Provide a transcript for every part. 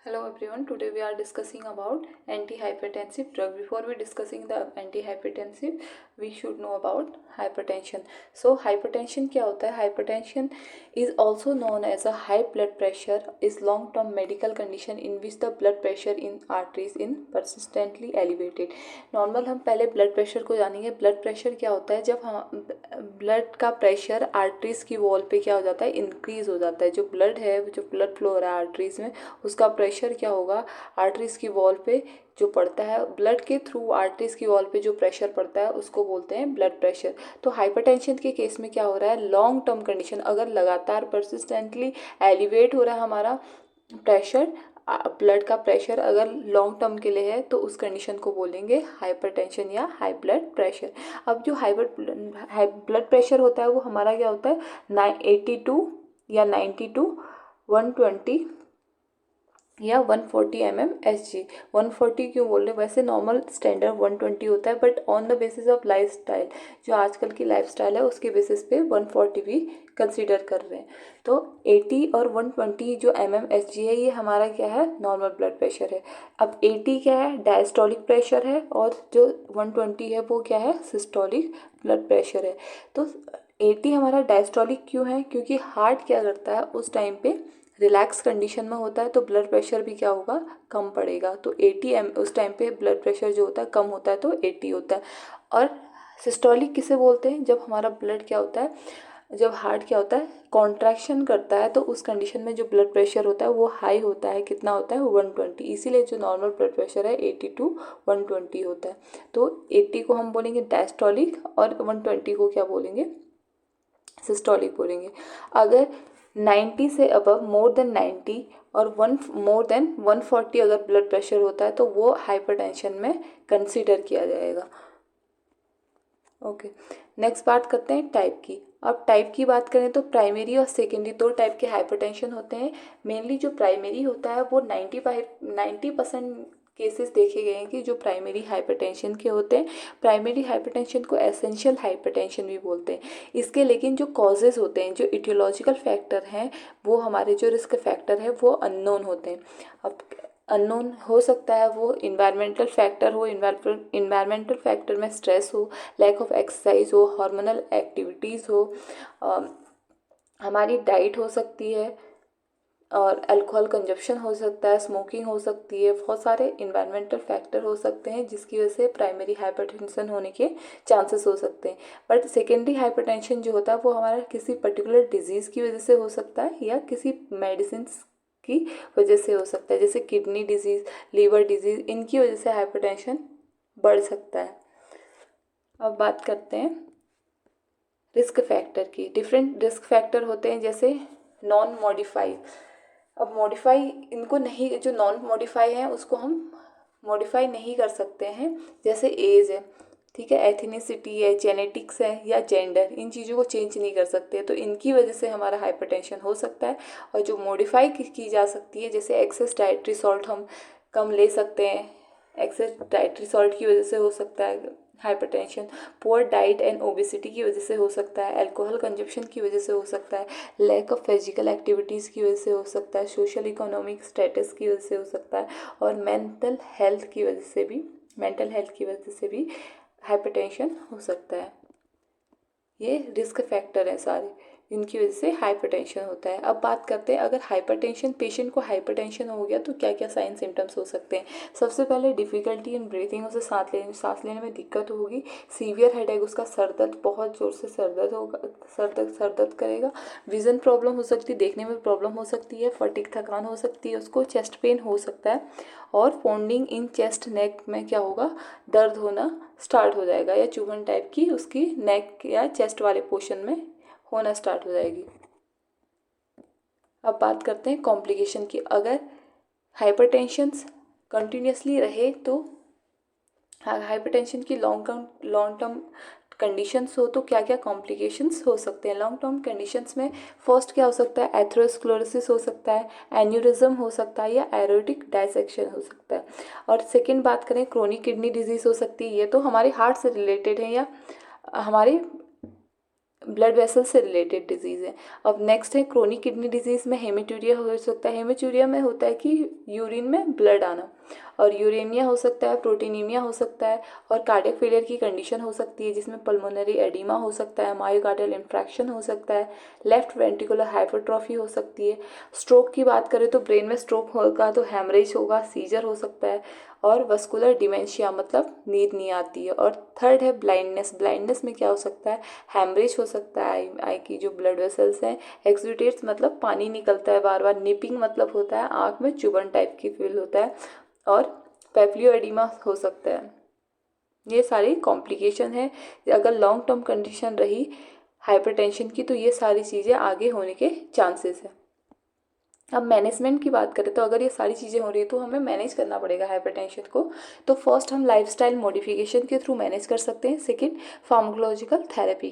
Hello everyone, today we are discussing about antihypertensive drug. Before we discussing the antihypertensive, we should know about hypertension. So hypertension क्या होता है? Hypertension is also known as a high blood pressure is long-term medical condition in which the blood pressure in arteries in persistently elevated. Normal हम पहले blood pressure को जानेंगे. Blood pressure क्या होता है? जब हम ब्लड का प्रेशर आर्टरीज की वॉल पे क्या हो जाता है? इंक्रीज हो जाता है. जो ब्लड है, जो ब्लड फ्लो हो रहा है आर्टरीज में, उसका प्रेशर क्या होगा? आर्टरीज की वॉल पे जो पड़ता है, ब्लड के थ्रू आर्टरीज की वॉल पे जो प्रेशर पड़ता है उसको बोलते हैं ब्लड प्रेशर. तो हाइपरटेंशन के केस में क्या हो रहा है? लॉन्ग टर्म कंडीशन, अगर लगातार परसिस्टेंटली एलिवेट हो रहा है हमारा प्रेशर, ब्लड का प्रेशर अगर लॉन्ग टर्म के लिए है तो उस कंडीशन को बोलेंगे हाइपरटेंशन या हाई ब्लड प्रेशर. अब जो हाई ब्लड प्रेशर होता है वो हमारा क्या होता है? 82 या 92, 120 या 140 mmHg. 140 क्यों बोल रहे हैं? वैसे नॉर्मल स्टैंडर्ड 120 होता है, but on the basis of life style, जो आजकल की लाइफ स्टाइल है उसके बेसिस पे 140 भी कंसिडर कर रहे हैं. तो 80 और 120 जो mmHg है ये हमारा क्या है? नॉर्मल ब्लड प्रेशर है. अब 80 क्या है? डायस्टोलिक प्रेशर है, और जो 120 है वो क्या है? सिस्टोलिक ब्लड प्रेशर है. तो 80 हमारा डायस्टोलिक क्यों है? क्योंकि हार्ट क्या करता है उस टाइम पे? रिलैक्स कंडीशन में होता है, तो ब्लड प्रेशर भी क्या होगा? कम पड़ेगा. तो 80 उस टाइम पे ब्लड प्रेशर जो होता है कम होता है, तो 80 होता है. और सिस्टोलिक किसे बोलते हैं? जब हमारा ब्लड क्या होता है, जब हार्ट क्या होता है? कॉन्ट्रैक्शन करता है, तो उस कंडीशन में जो ब्लड प्रेशर होता है वो हाई होता है. कितना होता है? 120. इसीलिए जो नॉर्मल ब्लड प्रेशर है 80 टू 120 होता है. तो 80 को हम बोलेंगे डायस्टोलिक और 120 को क्या बोलेंगे? सिस्टोलिक बोलेंगे. अगर 90 से अबव, मोर देन 90 और मोर देन 140 अगर ब्लड प्रेशर होता है तो वो हाइपरटेंशन में कंसीडर किया जाएगा. ओके, नेक्स्ट बात करते हैं टाइप की. अब टाइप की बात करें तो प्राइमरी और सेकेंडरी दो टाइप के हाइपरटेंशन होते हैं. मेनली जो प्राइमरी होता है वो 90% केसेस देखे गए हैं कि जो प्राइमरी हाइपरटेंशन के होते हैं. प्राइमरी हाइपरटेंशन को एसेंशियल हाइपरटेंशन भी बोलते हैं. इसके लेकिन जो कॉजेज़ होते हैं, जो इटियोलॉजिकल फैक्टर हैं, वो हमारे जो रिस्क फैक्टर है वो अननोन होते हैं. अब अननोन हो सकता है वो इन्वायरमेंटल फैक्टर हो. इन्वायरमेंटल फैक्टर में स्ट्रेस हो, लैक ऑफ एक्सरसाइज हो, हार्मोनल एक्टिविटीज़ हो, हमारी डाइट हो सकती है, और अल्कोहल कंजप्शन हो सकता है, स्मोकिंग हो सकती है. बहुत सारे इन्वायरमेंटल फैक्टर हो सकते हैं जिसकी वजह से प्राइमरी हाइपरटेंशन होने के चांसेस हो सकते हैं. बट सेकेंडरी हाइपरटेंशन जो होता है वो हमारा किसी पर्टिकुलर डिजीज़ की वजह से हो सकता है या किसी मेडिसिन की वजह से हो सकता है. जैसे किडनी डिजीज़, लीवर डिजीज़, इनकी वजह से हाइपरटेंशन बढ़ सकता है. अब बात करते हैं रिस्क फैक्टर की. डिफरेंट रिस्क फैक्टर होते हैं जैसे नॉन मॉडिफाई. अब मॉडिफाई इनको नहीं, जो नॉन मॉडिफाई हैं उसको हम मॉडिफाई नहीं कर सकते हैं. जैसे एज है, ठीक है, एथनिसिटी है, जेनेटिक्स है या जेंडर, इन चीज़ों को चेंज नहीं कर सकते. तो इनकी वजह से हमारा हाइपरटेंशन हो सकता है. और जो मॉडिफाई की जा सकती है, जैसे एक्सेस डाइटरी सॉल्ट हम कम ले सकते हैं. एक्सेस डाइटरी सॉल्ट की वजह से हो सकता है hypertension. Poor diet and obesity की वजह से हो सकता है. अल्कोहल कंजप्शन की वजह से हो सकता है. लैक ऑफ फिजिकल एक्टिविटीज़ की वजह से हो सकता है. सोशल इकोनॉमिक स्टेटस की वजह से हो सकता है. और मेंटल हेल्थ की वजह से भी हाइपरटेंशन हो सकता है. ये रिस्क फैक्टर हैं सारे, इनकी वजह से हाइपरटेंशन होता है. अब बात करते हैं अगर हाइपरटेंशन, पेशेंट को हाइपरटेंशन हो गया तो क्या क्या साइन सिम्टम्स हो सकते हैं. सबसे पहले डिफ़िकल्टी इन ब्रीथिंग, उसे सांस लेने में दिक्कत होगी. सीवियर हेडेक, उसका सर दर्द, बहुत ज़ोर से सर दर्द होगा, सर दर्द करेगा. विज़न प्रॉब्लम हो सकती है, देखने में प्रॉब्लम हो सकती है. फटीग, थकान हो सकती है उसको. चेस्ट पेन हो सकता है. और पोंडिंग इन चेस्ट, नेक में क्या होगा? दर्द होना स्टार्ट हो जाएगा, या चुभन टाइप की उसकी नेक या चेस्ट वाले पोर्शन में होना स्टार्ट हो जाएगी. अब बात करते हैं कॉम्प्लिकेशन की. अगर हाइपरटेंशन्स कंटिन्यूसली रहे तो हाइपरटेंशन की लॉन्ग टर्म कंडीशंस हो तो क्या क्या कॉम्प्लिकेशंस हो सकते हैं. लॉन्ग टर्म कंडीशंस में फर्स्ट क्या हो सकता है? एथेरोस्क्लेरोसिस हो सकता है, एन्यूरिज्म हो सकता है, या एरोटिक डायसेक्शन हो सकता है. और सेकंड बात करें, क्रोनिक किडनी डिजीज़ हो सकती है. ये तो हमारे हार्ट से रिलेटेड है या हमारे ब्लड वेसल से रिलेटेड डिजीज़ है। अब नेक्स्ट है क्रोनिक किडनी डिजीज़ में हेमेटूरिया हो सकता है। हेमेटूरिया में होता है कि यूरिन में ब्लड आना, और यूरेनिया हो सकता है, प्रोटीनीमिया हो सकता है, और कार्डियक फेलियर की कंडीशन हो सकती है जिसमें पल्मोनरी एडिमा हो सकता है, मायोकार्डियल इंफ्रैक्शन हो सकता है, लेफ्ट वेंट्रिकुलर हाइपरट्रॉफी हो सकती है। स्ट्रोक की बात करें तो ब्रेन में स्ट्रोक होगा तो हेमरेज होगा, सीजर हो सकता है, और वस्कुलर डिमेंशिया मतलब नींद नहीं आती है। और थर्ड है ब्लाइंडनेस। ब्लाइंडनेस में क्या हो सकता है, हेमरेज हो सकता है, आई की जो ब्लड वेसल्स हैं, एक्सुडेट्स मतलब पानी निकलता है बार बार, निपिंग मतलब होता है आँख में चुभन टाइप की फील होता है, और पेप्लियो एडिमा हो सकता है। ये सारी कॉम्प्लिकेशन है। अगर लॉन्ग टर्म कंडीशन रही हाइपरटेंशन की तो ये सारी चीज़ें आगे होने के चांसेस है। अब मैनेजमेंट की बात करें तो अगर ये सारी चीज़ें हो रही है तो हमें मैनेज करना पड़ेगा हाइपरटेंशन को। तो फर्स्ट हम लाइफस्टाइल मॉडिफिकेशन के थ्रू मैनेज कर सकते हैं, सेकंड फार्माकोलॉजिकल थेरेपी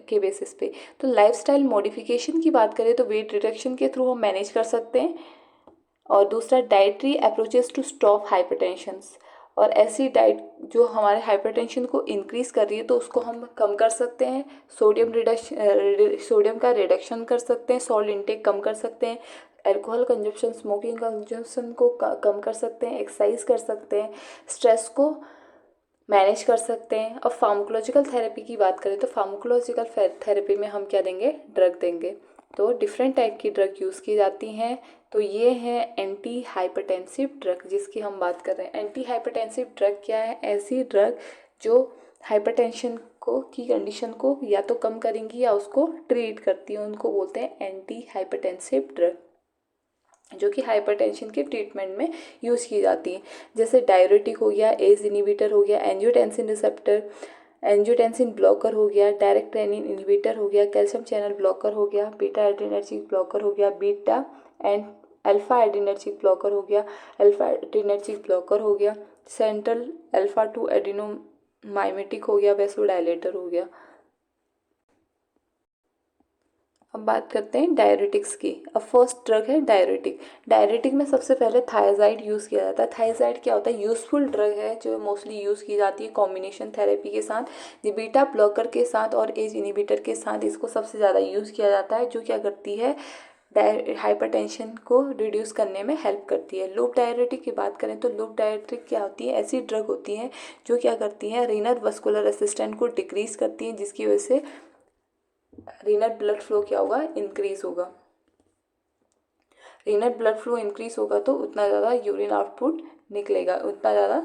के बेसिस पे। तो लाइफस्टाइल मॉडिफिकेशन की बात करें तो वेट रिडक्शन के थ्रू हम मैनेज कर सकते हैं, और दूसरा डाइटरी अप्रोचेस टू स्टॉप हाइपरटेंशंस। और ऐसी डाइट जो हमारे हाइपरटेंशन को इंक्रीज कर रही है तो उसको हम कम कर सकते हैं। सोडियम का रिडक्शन कर सकते हैं, सॉल्ट इंटेक कम कर सकते हैं, अल्कोहल कंजप्शन, स्मोकिंग कंजप्शन को कम कर सकते हैं, एक्सरसाइज कर सकते हैं, स्ट्रेस को मैनेज कर सकते हैं। और फार्माकोलॉजिकल थेरेपी की बात करें तो फार्माकोलॉजिकल थेरेपी में हम क्या देंगे, ड्रग देंगे। तो डिफरेंट टाइप की ड्रग यूज़ की जाती हैं। तो ये है एंटी हाइपरटेंसिव ड्रग जिसकी हम बात कर रहे हैं। एंटी हाइपरटेंसिव ड्रग क्या है, ऐसी ड्रग जो हाइपरटेंशन को की कंडीशन को या तो कम करेंगी या उसको ट्रीट करती हैं, उनको बोलते हैं एंटी हाइपरटेंसिव ड्रग, जो कि हाइपरटेंशन के ट्रीटमेंट में यूज़ की जाती है। जैसे डायरेटिक हो गया, एज इनिबिटर हो गया, एंजियोटेंसिन रिसेप्टर, एंजियोटेंसिन ब्लॉकर हो गया, डायरेक्ट रेनिन इनिबिटर हो गया, कैल्शियम चैनल ब्लॉकर हो गया, बीटा एड्रेनर्जिक ब्लॉकर हो गया, beta and alpha adrenergic blocker हो गया, अल्फा एड्रेनर्जिक ब्लॉकर हो गया, सेंट्रल अल्फा टू एडिनोमाइमेटिक हो गया, वेसोडाइलेटर हो गया। अब बात करते हैं डायरेटिक्स की। अब फर्स्ट ड्रग है डायरेटिक। डायरेटिक में सबसे पहले थायजाइड यूज़ किया जाता है। थायजाइड क्या होता है, यूज़फुल ड्रग है जो मोस्टली यूज़ की जाती है कॉम्बिनेशन थेरेपी के साथ, बीटा ब्लॉकर के साथ और एज इनिबिटर के साथ इसको सबसे ज़्यादा यूज़ किया जाता है, जो क्या करती है, हाइपरटेंशन को रिड्यूस करने में हेल्प करती है। लूप डायरेटिक की बात करें तो लूप डायरेटिक क्या होती है, ऐसी ड्रग होती है जो क्या करती हैं, रीनल वस्कुलर रेसिस्टेंस को डिक्रीज करती हैं, जिसकी वजह से रीनल ब्लड फ्लो क्या होगा, इंक्रीज होगा। रीनल ब्लड फ्लो इंक्रीज होगा तो उतना ज़्यादा यूरिन आउटपुट निकलेगा, उतना ज़्यादा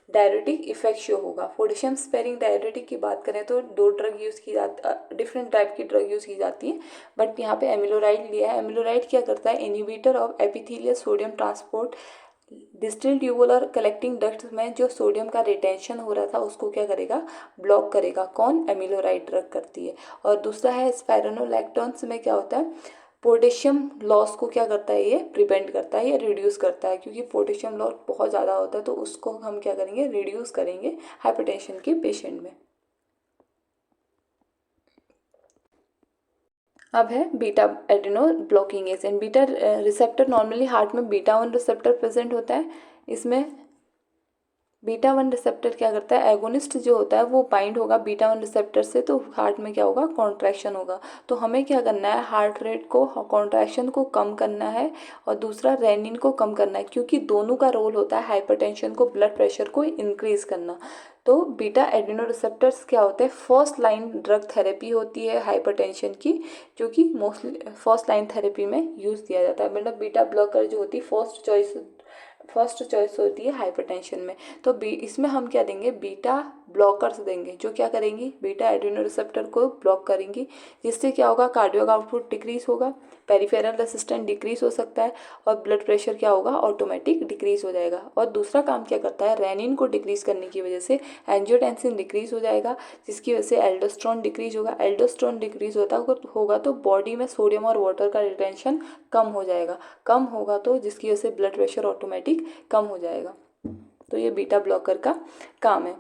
डायरेटिक इफेक्ट शो होगा। पोटेशियम स्पेरिंग डायरेटिक की बात करें तो दो ड्रग यूज़ की जाती, डिफरेंट टाइप की ड्रग यूज़ की जाती है, बट यहाँ पे एमिलोराइड लिया है। एमिलोराइड क्या करता है, inhibitor of epithelial sodium transport distal tubule और कलेक्टिंग डक्ट में जो सोडियम का रिटेंशन हो रहा था उसको क्या करेगा, ब्लॉक करेगा। कौन, एमिलोराइड ड्रग करती है। और दूसरा है स्पाइरोनोलैक्टोन्स में क्या होता है, पोटेशियम लॉस को क्या करता है, ये प्रिवेंट करता है, ये रिड्यूस करता है, क्योंकि पोटेशियम लॉस बहुत ज़्यादा होता है तो उसको हम क्या करेंगे, रिड्यूस करेंगे हाइपरटेंशन के पेशेंट में। अब है beta adeno blocking agent. Beta receptor normally heart में बीटा 1 रिसेप्टर प्रेजेंट होता है। इसमें बीटा 1 रिसेप्टर क्या करता है, एगोनिस्ट जो होता है वो बाइंड होगा बीटा 1 रिसेप्टर से, तो हार्ट में क्या होगा, कॉन्ट्रैक्शन होगा। तो हमें क्या करना है, हार्ट रेट को, कॉन्ट्रैक्शन को कम करना है, और दूसरा रेनिन को कम करना है, क्योंकि दोनों का रोल होता है हाइपरटेंशन को, ब्लड प्रेशर को इंक्रीज करना। तो बीटा एडिनो रिसेप्टर्स क्या होते हैं, फर्स्ट लाइन ड्रग थेरेपी होती है हाइपरटेंशन की, जो कि मोस्टली फर्स्ट लाइन थेरेपी में यूज़ किया जाता है। मतलब बीटा ब्लॉकर जो होती है फर्स्ट चॉइस होती है हाइपरटेंशन में। तो इसमें हम क्या देंगे, बीटा ब्लॉकर्स देंगे, जो क्या करेंगी, बीटा एड्रेनो रिसेप्टर को ब्लॉक करेंगी, जिससे क्या होगा, कार्डियक आउटपुट डिक्रीज होगा, पेरिफेरल रेसिस्टेंस डिक्रीज हो सकता है, और ब्लड प्रेशर क्या होगा, ऑटोमेटिक डिक्रीज हो जाएगा। और दूसरा काम क्या करता है, रेनिन को डिक्रीज करने की वजह से एंजियोटेंसिन डिक्रीज हो जाएगा, जिसकी वजह से एल्डोस्ट्रॉन डिक्रीज होगा। एल्डोस्ट्रॉन डिक्रीज होगा तो बॉडी में सोडियम और वाटर का रिटेंशन कम हो जाएगा, कम होगा तो जिसकी वजह से ब्लड प्रेशर ऑटोमेटिक कम हो जाएगा। तो ये बीटा ब्लॉकर का काम है।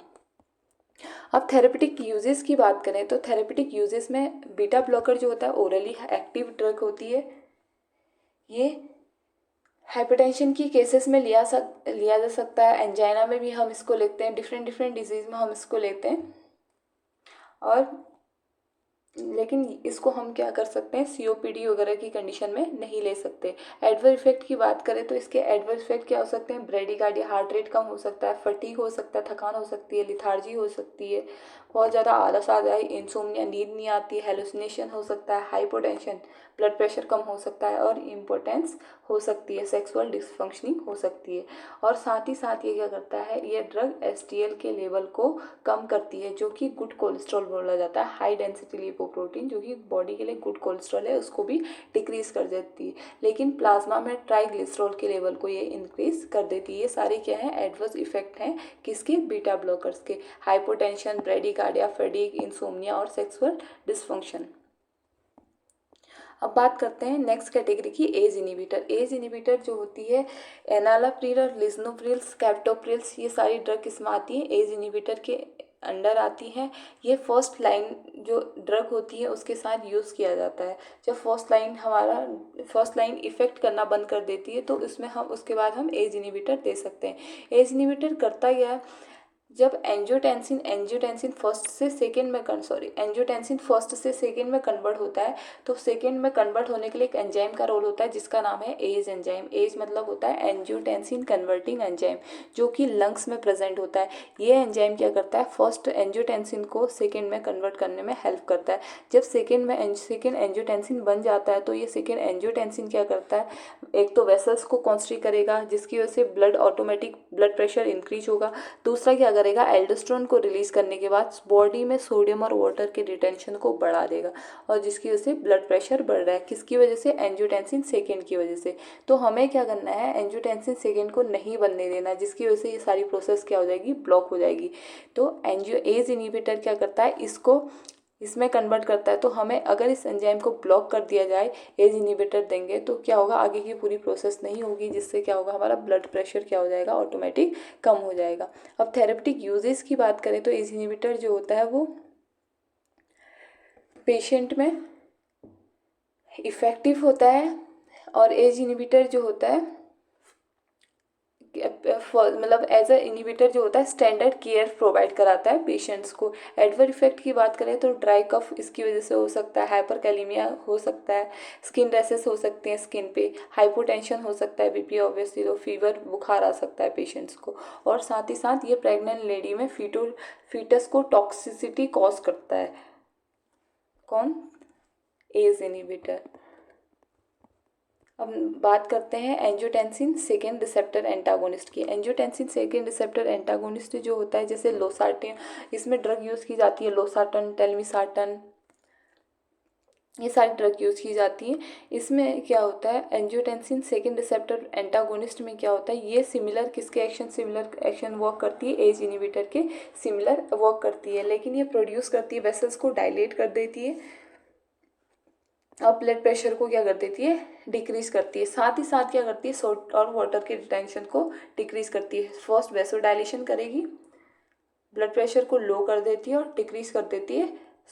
अब थेरेपेटिक यूजेस की बात करें तो थेरेपेटिक यूजेस में बीटा ब्लॉकर जो होता है ओरली एक्टिव ड्रग होती है। ये हाइपरटेंशन की केसेस में लिया जा सकता है, एंजाइना में भी हम इसको लेते हैं, डिफरेंट डिफरेंट डिजीज में हम इसको लेते हैं। और लेकिन इसको हम क्या कर सकते हैं, COPD वगैरह की कंडीशन में नहीं ले सकते। एडवर्स इफेक्ट की बात करें तो इसके एडवर्स इफेक्ट क्या हो सकते हैं, ब्रेडिकार्डिया, हार्ट रेट कम हो सकता है, फटीग हो सकता है, थकान हो सकती है, लिथार्जी हो सकती है, बहुत ज़्यादा आलस आ जाए, इंसोम्निया, नींद नहीं आती, हेलुसिनेशन हो सकता है, हाइपोटेंशन, ब्लड प्रेशर कम हो सकता है, और इम्पोर्टेंस हो सकती है, सेक्सुअल डिसफंक्शनिंग हो सकती है। और साथ ही साथ ये क्या करता है, ये ड्रग STL के लेवल को कम करती है, जो कि गुड कोलेस्ट्रॉल बोला जाता है, हाई डेंसिटी लिपोप्रोटीन, जो कि बॉडी के लिए गुड कोलेस्ट्रॉल है, उसको भी डिक्रीज कर देती है। लेकिन प्लाज्मा में ट्राइग्लिसरॉल के लेवल को ये इंक्रीज कर देती है। ये सारे क्या है, एडवर्स इफेक्ट हैं किसके, बीटा ब्लॉकर्स के। हाइपोटेंशन, ब्रेडिकार्डिया, फटीग, इंसोम्निया और सेक्सुअल डिसफंक्शन। अब बात करते हैं नेक्स्ट कैटेगरी की, एज इनिबिटर। एज इनिबिटर जो होती है, एनालाप्रिल और लिस्नोप्रिल्स, कैप्टोप्रिल्स, ये सारी ड्रग किसमें आती है, एज इनिबिटर के अंडर आती हैं। ये फर्स्ट लाइन जो ड्रग होती है उसके साथ यूज़ किया जाता है। जब फर्स्ट लाइन इफेक्ट करना बंद कर देती है तो इसमें हम उसके बाद हम एज इनिबिटर दे सकते हैं। एज इनिबिटर करता क्या है, जब एंजियोटेंसिन फर्स्ट से सेकेंड में कन्वर्ट होता है, तो सेकेंड में कन्वर्ट होने के लिए एक एंजाइम का रोल होता है जिसका नाम है एज एंजाइम। एज मतलब होता है एंजियोटेंसिन कन्वर्टिंग एंजाइम, जो कि लंग्स में प्रेजेंट होता है। ये एंजाइम क्या करता है, फर्स्ट एंजियोटेंसिन को सेकेंड में कन्वर्ट करने में हेल्प करता है। जब सेकेंड एंजियोटेंसिन बन जाता है तो ये सेकेंड एंजियोटेंसिन क्या करता है, एक तो वेसल्स को कॉन्स्ट्रिक्ट करेगा जिसकी वजह से ऑटोमेटिक ब्लड प्रेशर इंक्रीज होगा। दूसरा क्या करेगा, एल्डोस्टेरोन को रिलीज करने के बाद बॉडी में सोडियम और वाटर के रिटेंशन को बढ़ा देगा, और जिसकी वजह से ब्लड प्रेशर बढ़ रहा है। किसकी वजह से, एंजियोटेंसिन सेकेंड की वजह से। तो हमें क्या करना है, एंजियोटेंसिन सेकेंड को नहीं बनने देना, जिसकी वजह से ये सारी प्रोसेस क्या हो जाएगी, ब्लॉक हो जाएगी। तो एज इनिबिटर क्या करता है, इसको इसमें कन्वर्ट करता है। तो हमें अगर इस एंजाइम को ब्लॉक कर दिया जाए, एज इनिबिटर देंगे, तो क्या होगा, आगे की पूरी प्रोसेस नहीं होगी, जिससे क्या होगा, हमारा ब्लड प्रेशर क्या हो जाएगा, ऑटोमेटिक कम हो जाएगा। अब थेरेप्टिक यूजेस की बात करें तो एज इनिबिटर जो होता है वो पेशेंट में इफ़ेक्टिव होता है, और एज इनिबिटर जो होता है मतलब एज अ इनिबिटर जो होता है स्टैंडर्ड केयर प्रोवाइड कराता है पेशेंट्स को। एडवर्स इफेक्ट की बात करें तो ड्राई कफ इसकी वजह से हो सकता है, हाइपरकैलेमिया हो सकता है, स्किन रैसेस हो सकते हैं स्किन पे, हाइपोटेंशन हो सकता है, बीपी ऑब्वियसली, तो फीवर, बुखार आ सकता है पेशेंट्स को। और साथ ही साथ ये प्रेग्नेंट लेडी में फीटस को टॉक्सिसिटी कॉज करता है। कौन, एज इनिबिटर। अब बात करते हैं एंजियोटेंसिन सेकेंड रिसेप्टर एंटागोनिस्ट की। एंजियोटेंसिन सेकेंड रिसेप्टर एंटागोनिस्ट जो होता है, जैसे लोसार्टेन, इसमें ड्रग यूज़ की जाती है, लोसार्टन, टेलमिसार्टन, ये सारी ड्रग यूज़ की जाती है। इसमें क्या होता है, एंजियोटेंसिन सेकेंड रिसेप्टर एंटागोनिस्ट में क्या होता है, ये सिमिलर एक्शन वर्क करती है, एज इनिबिटर के सिमिलर वर्क करती है, लेकिन ये प्रोड्यूस करती है, वेसल्स को डायलेट कर देती है, और ब्लड प्रेशर को क्या कर देती है, डिक्रीज करती है। साथ ही साथ क्या करती है, सोल्ट और वाटर के रिटेंशन को डिक्रीज करती है। फर्स्ट वेसोडाइलेशन करेगी, ब्लड प्रेशर को लो कर देती है, और डिक्रीज कर देती है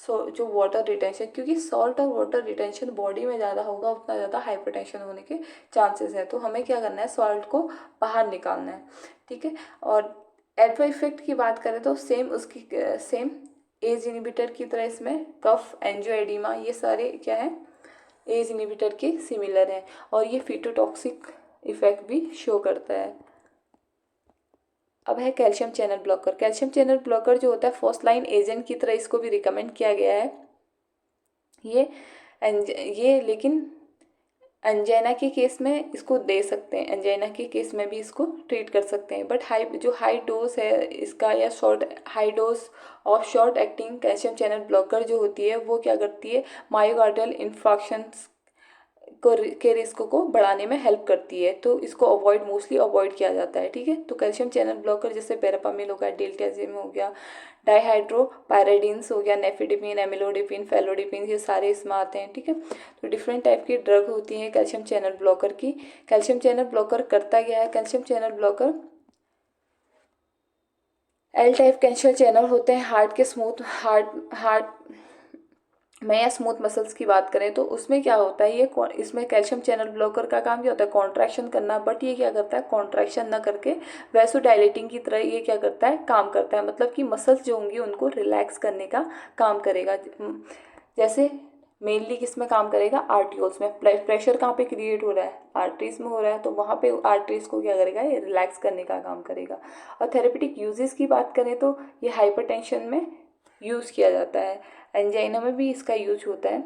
जो वाटर रिटेंशन, क्योंकि सॉल्ट और वाटर रिटेंशन बॉडी में ज़्यादा होगा उतना ज़्यादा हाइपरटेंशन होने के चांसेस हैं। तो हमें क्या करना है, सॉल्ट को बाहर निकालना है, ठीक है। और एडवर्स इफेक्ट की बात करें तो सेम एज इनिबिटर की तरह इसमें कफ, एंजियोएडिमा, ये सारे क्या है, एज इनिबिटर के सिमिलर है, और ये फिटोटॉक्सिक इफेक्ट भी शो करता है। अब है calcium channel blocker. Calcium channel blocker जो होता है फर्स्ट लाइन एजेंट की तरह इसको भी रिकमेंड किया गया है। ये लेकिन एंजाइना के केस में इसको दे सकते हैं, एंजाइना के केस में भी इसको ट्रीट कर सकते हैं, बट हाई डोज है इसका, या high dose of short acting calcium channel blocker जो होती है वो क्या करती है, मायोकार्डियल इन्फार्क्शंस के रिस्क को बढ़ाने में हेल्प करती है। तो इसको मोस्टली अवॉइड किया जाता है, ठीक है। तो कैल्शियम चैनल ब्लॉकर जैसे पेरापामिल हो गया, डेल्टाजिम हो गया, डाइहाइड्रोपायराडिन्स हो गया, नेफिडिपिन, एमिलोडिपिन, फेलोडिपिन, ये सारे इसमें आते हैं, ठीक है। तो डिफरेंट टाइप की ड्रग होती हैं कैल्शियम चैनल ब्लॉकर की। कैल्शियम चैनल ब्लॉकर करता क्या है, calcium channel blocker L type calcium channel होते हैं हार्ट में, या स्मूथ मसल्स की बात करें तो उसमें क्या होता है, इसमें कैल्शियम चैनल ब्लॉकर का काम क्या होता है, कॉन्ट्रैक्शन करना, बट ये क्या करता है, कॉन्ट्रैक्शन ना करके वैसोडाइलेटिंग की तरह ये क्या करता है, काम करता है, मतलब कि मसल्स जो होंगी उनको रिलैक्स करने का काम करेगा। जैसे मेनली किस में काम करेगा, आर्टियोल्स में। प्रेशर कहाँ पे क्रिएट हो रहा है, आर्टरीज में हो रहा है, तो वहाँ पे आर्टरीज को क्या करेगा, ये रिलैक्स करने का काम करेगा। और थेरेपेटिक यूजेस की बात करें तो ये हाइपरटेंशन में यूज़ किया जाता है, एंजाइना में भी इसका यूज होता है,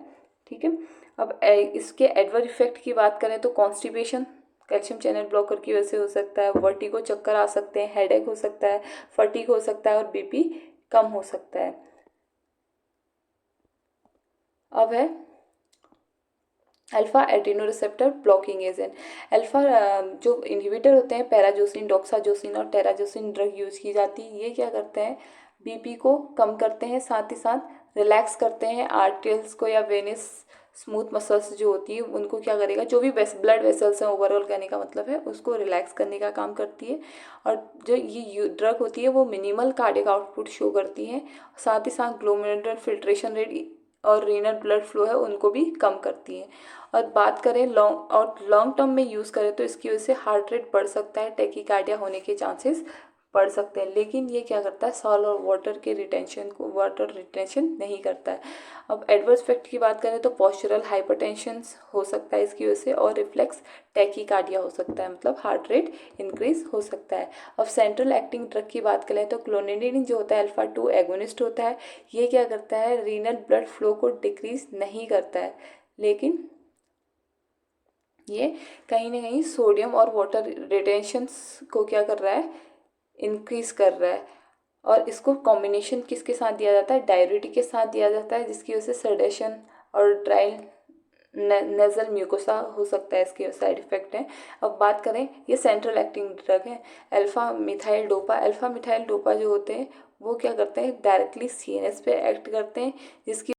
ठीक है। अब इसके एडवर्स इफेक्ट की बात करें तो कॉन्स्टिपेशन कैल्शियम चैनल ब्लॉकर की वजह से हो सकता है, वर्टिगो चक्कर आ सकते हैं, हेडेक हो सकता है, फटीग हो सकता है और बीपी कम हो सकता है। अब है अल्फा एड्रेनोरिसेप्टर ब्लॉकिंग एजेंट। अल्फा जो इनहिबिटर होते हैं, पैराजोसिन, डॉक्साजोसिन और टेराजोसिन ड्रग यूज की जाती है। ये क्या करते हैं, बीपी को कम करते हैं, साथ ही साथ रिलैक्स करते हैं आर्टरीज को या वेनिस स्मूथ मसल्स जो होती है उनको क्या करेगा, जो भी ब्लड वेसल्स हैं ओवरऑल कहने का मतलब है, उसको रिलैक्स करने का काम करती है। और जो ये ड्रग होती है वो मिनिमल कार्डियक आउटपुट शो करती है, साथ ही साथ ग्लोमेरुलर फिल्ट्रेशन रेट और रीनल ब्लड फ्लो है उनको भी कम करती है। और बात करें लॉन्ग टर्म में यूज़ करें तो इसकी वजह से हार्ट रेट बढ़ सकता है, टैकीकार्डिया होने के चांसेस बढ़ सकते हैं, लेकिन ये क्या करता है, सॉल और वाटर रिटेंशन नहीं करता है। अब एडवर्स इफेक्ट की बात करें तो पोस्चरल हाइपरटेंशन हो सकता है इसकी वजह से, और रिफ्लेक्स टैकीकार्डिया हो सकता है, मतलब हार्ट रेट इंक्रीज हो सकता है। अब सेंट्रल एक्टिंग ड्रग की बात करें तो क्लोनिडिन जो होता है अल्फा 2 एगोनिस्ट होता है। ये क्या करता है, रीनल ब्लड फ्लो को डिक्रीज नहीं करता है, लेकिन ये कहीं ना कहीं सोडियम और वाटर रिटेंशन को क्या कर रहा है, इंक्रीज कर रहा है। और इसको कॉम्बिनेशन किसके साथ दिया जाता है, डाययूरेटिक के साथ दिया जाता है, जिसकी वजह से सडेशन और ड्राई नेजल म्यूकोसा हो सकता है, इसके साइड इफेक्ट हैं। अब बात करें, ये सेंट्रल एक्टिंग ड्रग है। अल्फा मिथाइल डोपा जो होते हैं वो क्या करते हैं, डायरेक्टली सीएनएस पे एक्ट करते हैं, जिसकी